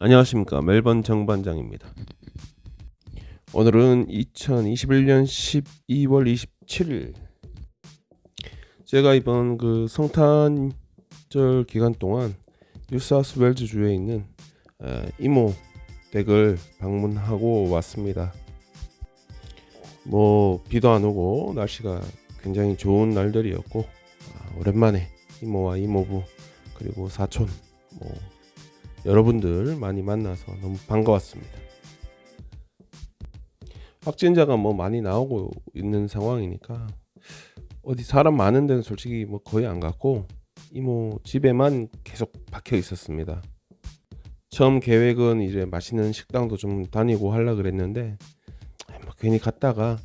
안녕하십니까, 멜번 정반장입니다. 오늘은 2021년 12월 27일, 제가 이번 그 성탄절 기간 동안 뉴사우스웨일즈 주에 있는 이모 댁을 방문하고 왔습니다. 비도 안 오고 날씨가 굉장히 좋은 날들이었고, 오랜만에 이모와 이모부 그리고 사촌 여러분들 많이 만나서 너무 반가웠습니다. 확진자가 많이 나오고 있는 상황이니까 어디 사람 많은 데는 솔직히 거의 안 갔고, 이모 집에만 계속 박혀 있었습니다. 처음 계획은 이제 맛있는 식당도 좀 다니고 하려 그랬는데, 괜히 갔다가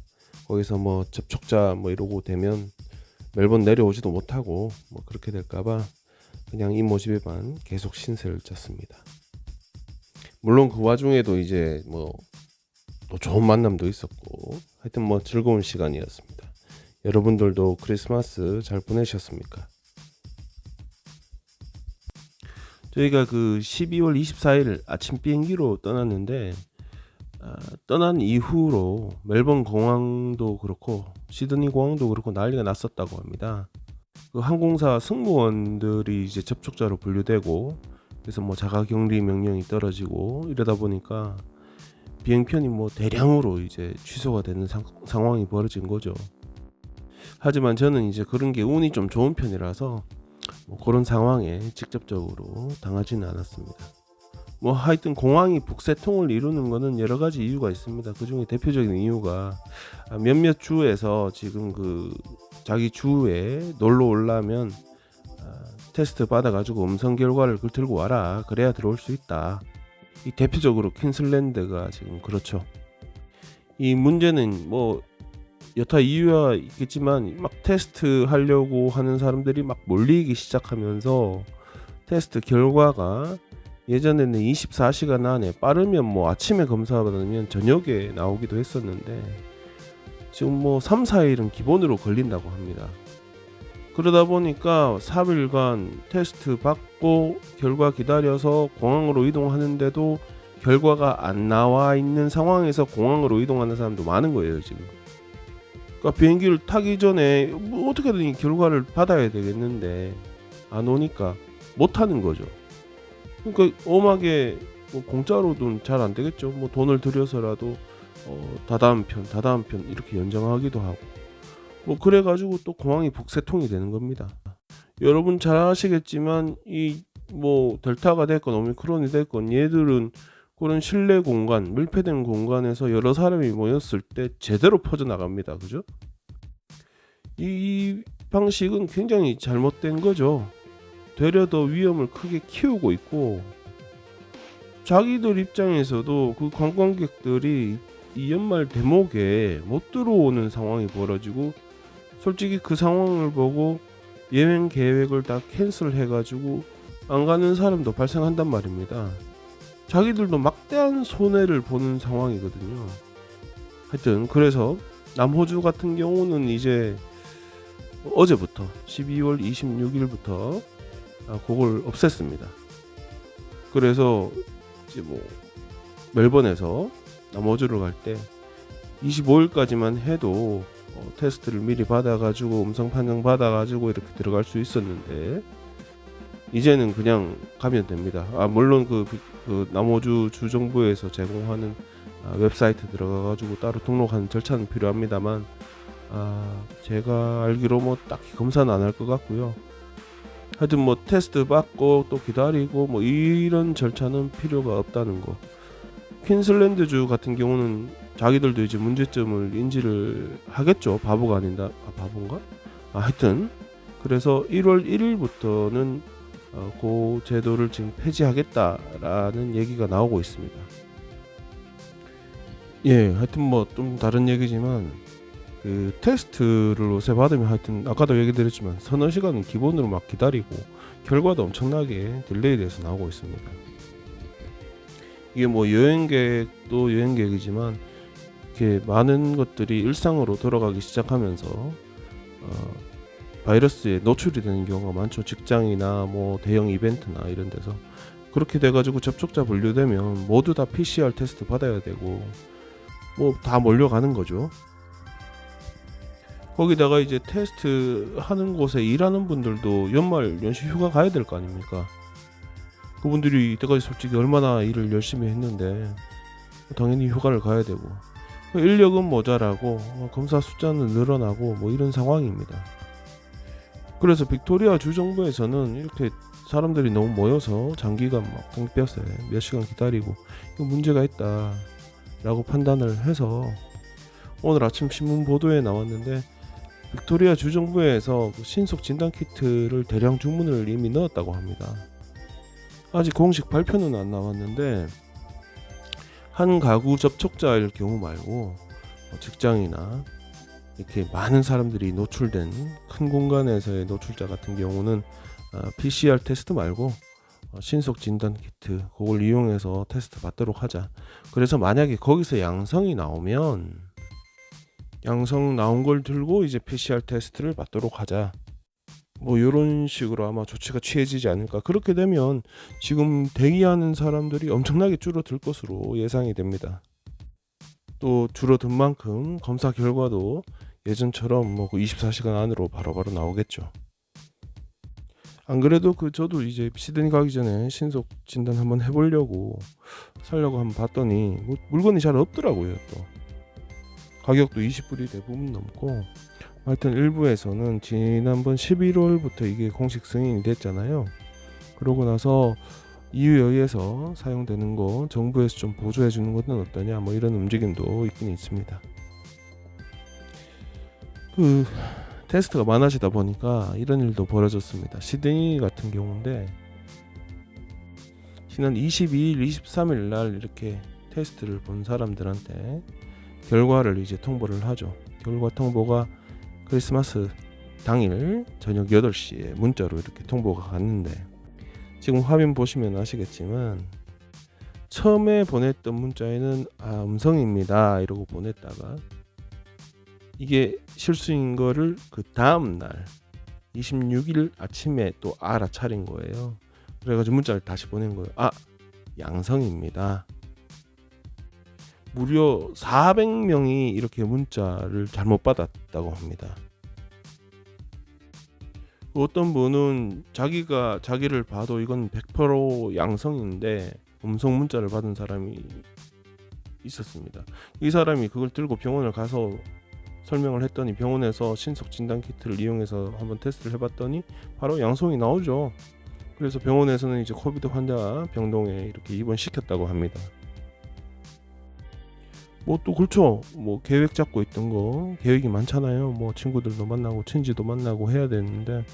거기서 접촉자 이러고 되면 멜번 내려오지도 못하고 그렇게 될까봐 그냥 이모 집에만 계속 신세를 졌습니다. 물론 그 와중에도 이제 또 좋은 만남도 있었고, 하여튼 즐거운 시간이었습니다. 여러분들도 크리스마스 잘 보내셨습니까? 저희가 그 12월 24일 아침 비행기로 떠났는데, 떠난 이후로 멜번 공항도 그렇고 시드니 공항도 그렇고 난리가 났었다고 합니다. 그 항공사 승무원들이 이제 접촉자로 분류되고, 그래서 자가격리 명령이 떨어지고 이러다 보니까 비행편이 대량으로 이제 취소가 되는 상황이 벌어진 거죠. 하지만 저는 이제 그런 게 운이 좀 좋은 편이라서 그런 상황에 직접적으로 당하지는 않았습니다. 하여튼 공항이 북새통을 이루는 거는 여러 가지 이유가 있습니다. 그 중에 대표적인 이유가 몇몇 주에서 지금 그 자기 주에 놀러 오려면 테스트 받아가지고 음성 결과를 들고 와라, 그래야 들어올 수 있다. 이 대표적으로 퀸슬랜드가 지금 그렇죠. 이 문제는 여타 이유가 있겠지만 테스트 하려고 하는 사람들이 몰리기 시작하면서 테스트 결과가 예전에는 24시간 안에, 빠르면 아침에 검사 받으면 저녁에 나오기도 했었는데, 지금 3, 4일은 기본으로 걸린다고 합니다. 그러다 보니까 3일간 테스트 받고 결과 기다려서 공항으로 이동하는데도 결과가 안 나와 있는 상황에서 공항으로 이동하는 사람도 많은 거예요, 지금. 그러니까 비행기를 타기 전에 어떻게든 결과를 받아야 되겠는데 안 오니까 못 타는 거죠. 그러니까 엄하게 공짜로는 잘 안 되겠죠. 돈을 들여서라도 다다음 편 이렇게 연장하기도 하고, 그래가지고 또 공항이 북새통이 되는 겁니다. 여러분 잘 아시겠지만 이 델타가 됐건 오미크론이 됐건 얘들은 그런 실내 공간, 밀폐된 공간에서 여러 사람이 모였을 때 제대로 퍼져나갑니다. 그죠? 이 방식은 굉장히 잘못된 거죠. 되려 더 위험을 크게 키우고 있고, 자기들 입장에서도 그 관광객들이 이 연말 대목에 못 들어오는 상황이 벌어지고, 솔직히 그 상황을 보고 여행 계획을 다 캔슬해가지고 안 가는 사람도 발생한단 말입니다. 자기들도 막대한 손해를 보는 상황이거든요. 하여튼 그래서 남호주 같은 경우는 이제 어제부터 12월 26일부터 그걸 없앴습니다. 그래서 이제 멜번에서 남호주를 갈 때 25일까지만 해도 테스트를 미리 받아가지고 음성 판정 받아가지고 이렇게 들어갈 수 있었는데, 이제는 그냥 가면 됩니다. 물론 그 남호주 주정부에서 제공하는 웹사이트 들어가가지고 따로 등록하는 절차는 필요합니다만, 제가 알기로 딱히 검사는 안 할 것 같고요. 하여튼 테스트 받고 또 기다리고 이런 절차는 필요가 없다는 거. 퀸슬랜드주 같은 경우는 자기들도 이제 문제점을 인지를 하겠죠. 바보가 아닌다. 바본가? 하여튼 그래서 1월 1일부터는 그 제도를 지금 폐지하겠다라는 얘기가 나오고 있습니다. 예, 하여튼 좀 다른 얘기지만 그 테스트를 요새 받으면 하여튼 아까도 얘기 드렸지만 서너 시간은 기본으로 기다리고 결과도 엄청나게 딜레이 돼서 나오고 있습니다. 이게 여행객도 여행객이지만 이렇게 많은 것들이 일상으로 돌아가기 시작하면서 바이러스에 노출이 되는 경우가 많죠. 직장이나 대형 이벤트나 이런 데서. 그렇게 돼가지고 접촉자 분류되면 모두 다 PCR 테스트 받아야 되고 뭐 다 몰려가는 거죠. 거기다가 이제 테스트 하는 곳에 일하는 분들도 연말 연시 휴가 가야 될 거 아닙니까? 그분들이 이때까지 솔직히 얼마나 일을 열심히 했는데 당연히 휴가를 가야 되고 인력은 모자라고 검사 숫자는 늘어나고 뭐 이런 상황입니다. 그래서 빅토리아 주정부에서는 이렇게 사람들이 너무 모여서 장기간 막 땡볕에 몇 시간 기다리고 이거 문제가 있다 라고 판단을 해서 오늘 아침 신문 보도에 나왔는데 빅토리아 주정부에서 그 신속 진단 키트를 대량 주문을 이미 넣었다고 합니다. 아직 공식 발표는 안 나왔는데 한 가구 접촉자일 경우 말고 직장이나 이렇게 많은 사람들이 노출된 큰 공간에서의 노출자 같은 경우는 PCR 테스트 말고 신속 진단 키트 그걸 이용해서 테스트 받도록 하자. 그래서 만약에 거기서 양성이 나오면 양성 나온 걸 들고 이제 PCR 테스트를 받도록 하자. 뭐 이런 식으로 아마 조치가 취해지지 않을까. 그렇게 되면 지금 대기하는 사람들이 엄청나게 줄어들 것으로 예상이 됩니다. 또 줄어든 만큼 검사 결과도 예전처럼 뭐 24시간 안으로 바로바로 나오겠죠. 안 그래도 저도 이제 시드니 가기 전에 신속 진단 한번 해보려고 살려고 한번 봤더니 뭐 물건이 잘 없더라고요. 또 가격도 20불이 대부분 넘고 하여튼 일부에서는 지난번 11월부터 이게 공식 승인이 됐잖아요. 그러고 나서 EU에 의해서 사용되는 거 정부에서 좀 보조해 주는 것은 어떠냐 뭐 이런 움직임도 있긴 있습니다. 그 테스트가 많아지다 보니까 이런 일도 벌어졌습니다. 시드니 같은 경우인데 지난 22일, 23일 날 이렇게 테스트를 본 사람들한테 결과를 이제 통보를 하죠. 결과 통보가 크리스마스 당일 저녁 8시에 문자로 이렇게 통보가 갔는데 지금 화면 보시면 아시겠지만 처음에 보냈던 문자에는 음성입니다 이러고 보냈다가 이게 실수인 거를 그 다음 날 26일 아침에 또 알아차린 거예요. 그래가지고 문자를 다시 보낸 거예요. 양성입니다. 무려 400명이 이렇게 문자를 잘못 받았다고 합니다. 어떤 분은 자기를 봐도 이건 100% 양성인데 음성 문자를 받은 사람이 있었습니다. 이 사람이 그걸 들고 병원을 가서 설명을 했더니 병원에서 신속 진단 키트를 이용해서 한번 테스트를 해봤더니 바로 양성이 나오죠. 그래서 병원에서는 이제 코비드 환자 병동에 이렇게 입원시켰다고 합니다. 뭐 또 그렇죠. 뭐 계획 잡고 있던 거 계획이 많잖아요. 뭐 친구들도 만나고 친지도 만나고 해야 되는데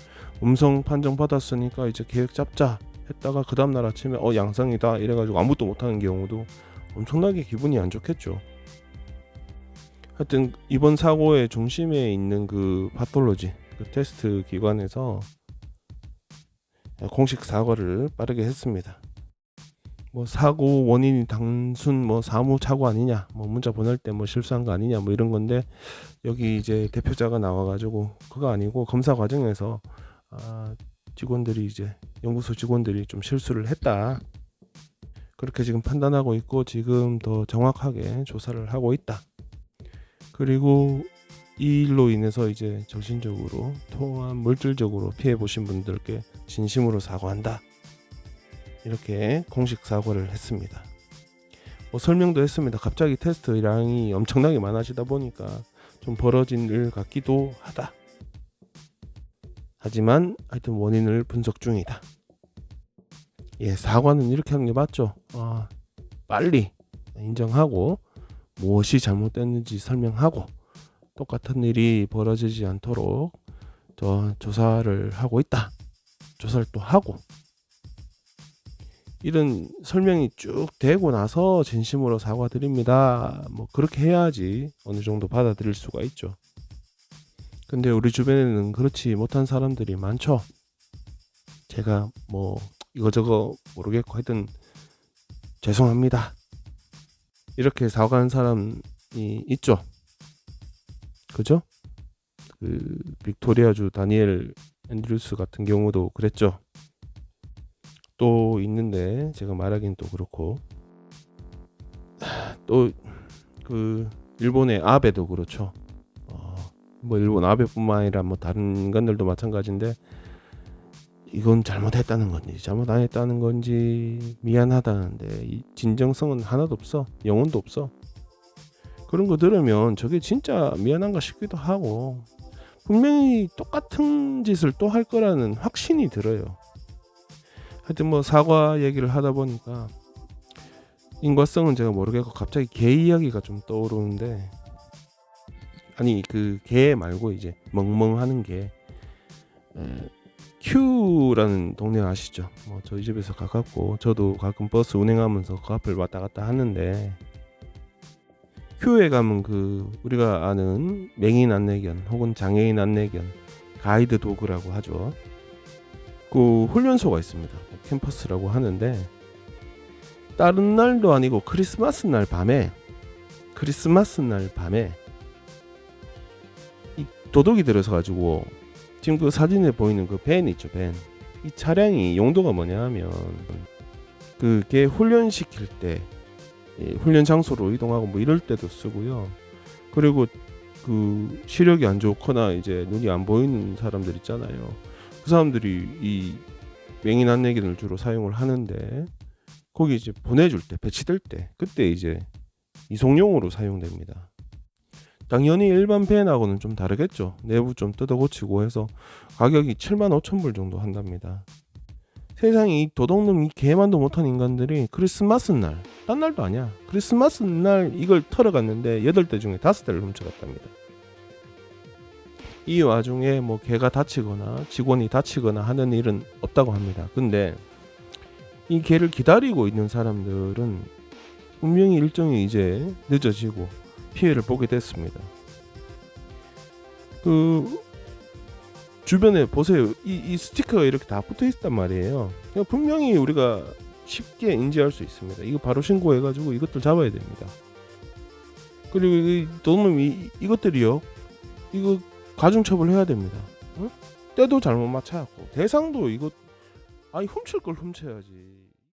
음성 판정 받았으니까 이제 계획 잡자 했다가 그 다음날 아침에 양성이다 이래가지고 아무것도 못하는 경우도 엄청나게 기분이 안 좋겠죠. 하여튼 이번 사고의 중심에 있는 그 파톨로지 그 테스트 기관에서 공식 사과를 빠르게 했습니다. 뭐 사고 원인이 단순 뭐 사무 착오 아니냐, 뭐 문자 보낼 때 뭐 실수한 거 아니냐, 뭐 이런 건데 여기 이제 대표자가 나와가지고 그거 아니고 검사 과정에서 직원들이 이제 연구소 직원들이 좀 실수를 했다. 그렇게 지금 판단하고 있고 지금 더 정확하게 조사를 하고 있다. 그리고 이 일로 인해서 이제 정신적으로 또한 물질적으로 피해 보신 분들께 진심으로 사과한다. 이렇게 공식 사과를 했습니다. 뭐 설명도 했습니다. 갑자기 테스트량이 엄청나게 많아지다 보니까 좀 벌어진 일 같기도 하다. 하지만 하여튼 원인을 분석 중이다. 사과는 이렇게 하는 게 맞죠. 빨리 인정하고 무엇이 잘못됐는지 설명하고 똑같은 일이 벌어지지 않도록 더 조사를 하고 있다. 조사를 또 하고 이런 설명이 쭉 되고 나서 진심으로 사과드립니다. 뭐 그렇게 해야지 어느 정도 받아들일 수가 있죠. 근데 우리 주변에는 그렇지 못한 사람들이 많죠. 제가 뭐 이거저거 모르겠고 하여튼 죄송합니다. 이렇게 사과하는 사람이 있죠. 그죠? 그 빅토리아주 다니엘 앤드루스 같은 경우도 그랬죠. 또 있는데 제가 말하기는 또 그렇고, 또 그 일본의 아베도 그렇죠. 뭐 일본 아베뿐만 아니라 뭐 다른 인간들도 마찬가지인데, 이건 잘못했다는 건지 잘못 안 했다는 건지 미안하다는데 이 진정성은 하나도 없어. 영혼도 없어. 그런 거 들으면 저게 진짜 미안한가 싶기도 하고, 분명히 똑같은 짓을 또 할 거라는 확신이 들어요. 하여튼 뭐 사과 얘기를 하다 보니까 인과성은 제가 모르겠고 갑자기 개 이야기가 좀 떠오르는데, 아니 그 개 말고 이제 멍멍하는 개, 큐라는 동네 아시죠? 뭐 저희 집에서 가깝고 저도 가끔 버스 운행하면서 그 앞을 왔다 갔다 하는데, 큐에 가면 그 우리가 아는 맹인 안내견 혹은 장애인 안내견, 가이드 도그라고 하죠. 그 훈련소가 있습니다. 캠퍼스라고 하는데, 다른 날도 아니고 크리스마스 날 밤에 이 도둑이 들어서 가지고, 지금 그 사진에 보이는 그 밴 있죠, 밴. 이 차량이 용도가 뭐냐 하면 그게 훈련시킬 때 훈련 장소로 이동하고 뭐 이럴 때도 쓰고요. 그리고 그 시력이 안 좋거나 이제 눈이 안 보이는 사람들 있잖아요. 그 사람들이 이 맹인 안내견을 주로 사용을 하는데, 거기 이제 보내줄 때, 배치될 때, 그때 이제 이송용으로 사용됩니다. 당연히 일반 밴하고는 좀 다르겠죠. 내부 좀 뜯어 고치고 해서 가격이 75,000불 정도 한답니다. 세상에 이 도둑놈 이 개만도 못한 인간들이 크리스마스 날, 딴 날도 아니야, 크리스마스 날 이걸 털어갔는데 8대 중에 5대를 훔쳐갔답니다. 이 와중에 뭐 개가 다치거나 직원이 다치거나 하는 일은 없다고 합니다. 근데 이 개를 기다리고 있는 사람들은 분명히 일정이 이제 늦어지고 피해를 보게 됐습니다. 그 주변에 보세요. 이 스티커가 이렇게 다 붙어 있단 말이에요. 그러니까 분명히 우리가 쉽게 인지할 수 있습니다. 이거 바로 신고해가지고 이것들 잡아야 됩니다. 그리고 이 도둑놈이 이것들이요, 이거 가중처벌 해야 됩니다. 때도 잘못 맞춰갖고 대상도 이거, 아니 훔칠 걸 훔쳐야지.